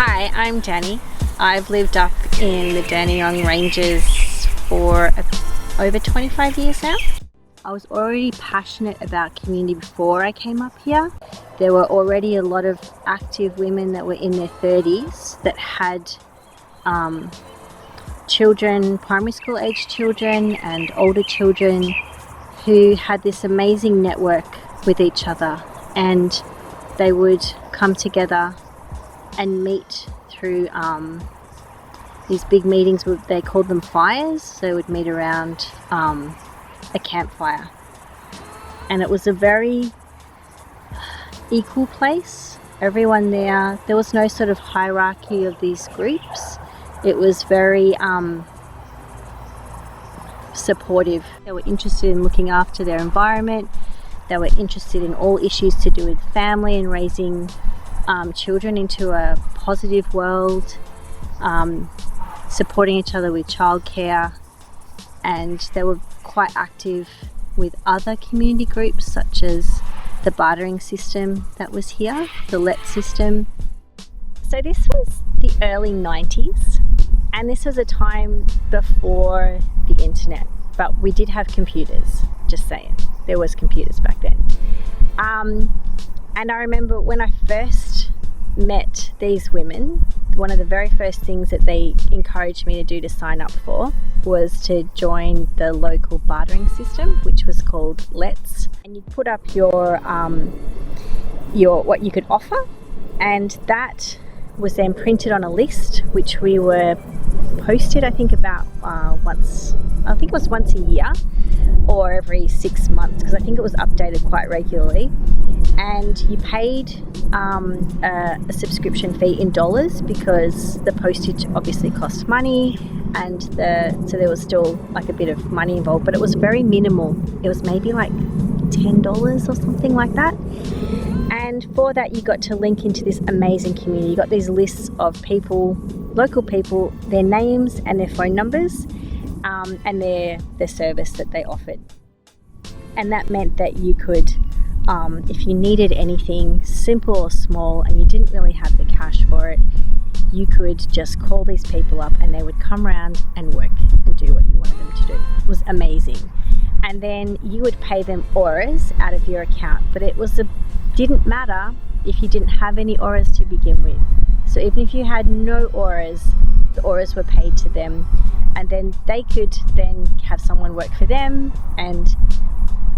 Hi, I'm Dani. I've lived up in the Dandenong Ranges for over 25 years now. I was already passionate about community before I came up here. There were already a lot of active women that were in their 30s that had children, primary school age children and older children who had this amazing network with each other, and they would come together and meet through these big meetings. They called them fires, so they would meet around a campfire, and it was a very equal place. Everyone there was no sort of hierarchy of these groups. It was very supportive. They were interested in looking after their environment. They were interested in all issues to do with family and raising children into a positive world, supporting each other with childcare, and they were quite active with other community groups such as the bartering system that was here, the let system. So this was the early 90s, and this was a time before the internet, but we did have computers, just saying. There was computers back then. And I remember when I first met these women, one of the very first things that they encouraged me to do to sign up for was to join the local bartering system, which was called Let's. And you'd put up your what you could offer, and that was then printed on a list, which we were posted, I think, about once a year or every 6 months, because I think it was updated quite regularly. And you paid a subscription fee in dollars because the postage obviously cost money, and so there was still like a bit of money involved, but it was very minimal. It was maybe like $10 or something like that. And for that, you got to link into this amazing community. You got these lists of people, local people, their names and their phone numbers, and their service that they offered. And that meant that you could, if you needed anything simple or small and you didn't really have the cash for it, you could just call these people up and they would come around and work and do what you wanted them to do. It was amazing. And then you would pay them auras out of your account, but didn't matter if you didn't have any auras to begin with. So even if you had no auras, the auras were paid to them, and then they could then have someone work for them and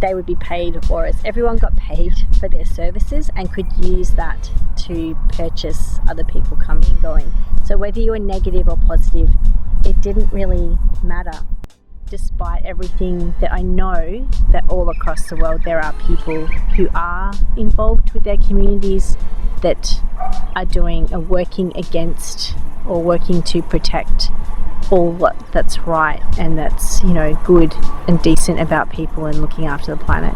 they would be paid auras. Everyone got paid for their services and could use that to purchase other people coming and going. So whether you were negative or positive, it didn't really matter. Despite everything that I know, that all across the world there are people who are involved with their communities that are working against or working to protect all that's right and that's, good and decent about people and looking after the planet.